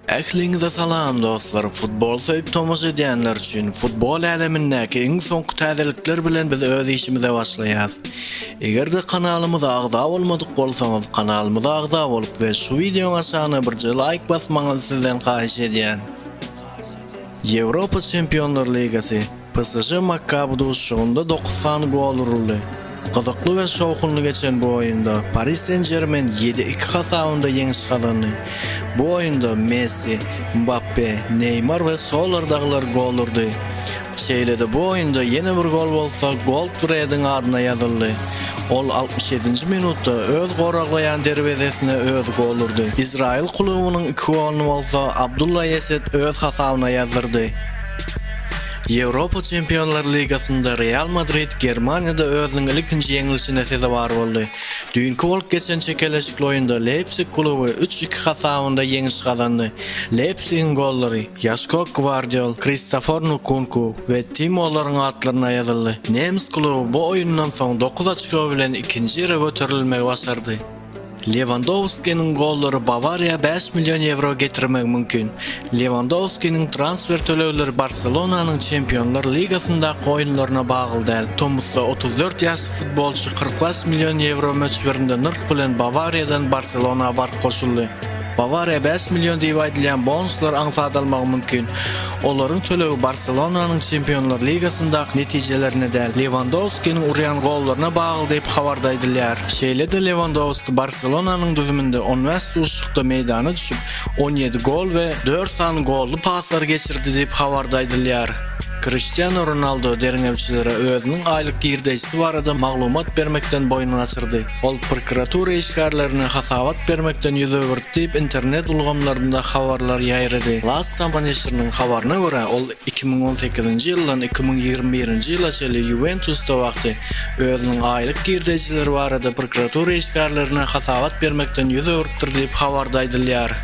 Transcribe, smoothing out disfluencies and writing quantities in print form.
Ähliňize salam dostlar. Futbol söýüp tomoşa edýänler üçin futbol älemindäki iň soňky täzelikler bilen biz öz işimize başlaýas. Egerde kanalymyza agza bolmadyk bolsaňyz, kanalymyza agza bolup we şu videoň aşagyna bir like basmaňyzy sizden haýyş edýän. Ýewropa Çempionlar Ligasy PSG Maccabi duşugynda 9 sany gol uruldy. Gyzykly we şowkunly geçen bu oýunda Paris Saint-Germain 7-2 hasabynda ýeňiş galandy. Bu oýunda Messi, Mbappe, Neymar we solardaglar gol urdy. Şeýlede bu oýunda ýene bir gol bolsa Goldfriediň adyna ýazyldy. Ol 67-nji minutda öz goraklayan derbezesine öz gol urdy. Israil klubynyň 2 goluny bolsa Abdullah Esed öz hasabyna ýazyrdy. Ýewropa Çempionlar Ligasynda Real Madrid Germaniýada özüniň ilkinji ýeňilişine sezebar boldy. Düňkü bolup geçen çekeleşikli oýunda Leipzig kluby 3-2 hasabynda ýeňiş galandy. Leipzig'iň gollary Joško Gvardiol, Kristoffer Nkunku we Timo Werner'iň atlaryna ýazyldy. Nemis kluby bu oýundan soň 9 açko bilen ikinji ýere göterilmegi başardy. Lewandowski'nin gollary Bavaria 5 milyon euro getirmek mümkün. Lewandowski'nin transfer tölegleri Barcelona'nın Çempionlar Ligasyndaky oýunlaryna bagly. Tomusda 34 ýaşly futbolçy 45 milyon euro möçberinde nırk bilen Bavaria'dan Barcelona'ya bark koşuldy. Bavaria 5 milyon diýip aýdylýan bonuslar aňsadylmagy mümkin. Olaryň tölegi Barcelona'nın Çempionlar Ligasyndaky netijelerine däl Lewandowski'nin urýan gollaryna bagly diýip habardaýdylýar. Şeýle-de Lewandowski Barcelona'nın düzüminde 15 tuşlukda meydana düşüp 17 gol we 4 sany golly paslar geçirdi diýip habardaýdylýar. Cristiano Ronaldo derňewçilere özüniň aýlyk girdejisi barada maglumat bermekden boynuny açyrdy. Ol prokuratura işgärlerini hasabat bermekden ýüzüberdi diýip internet ulgamlarynda habarlar ýaýrady. Last Tampa neşriniň habaryna görä, ol 2018-nji ýyldan 2021-nji ýyla çeli Juventusda wagty özüniň aýlyk girdejileri barada prokuratura işgärlerine hasabat bermekden ýüzüberdi diýip habardaýdylýar.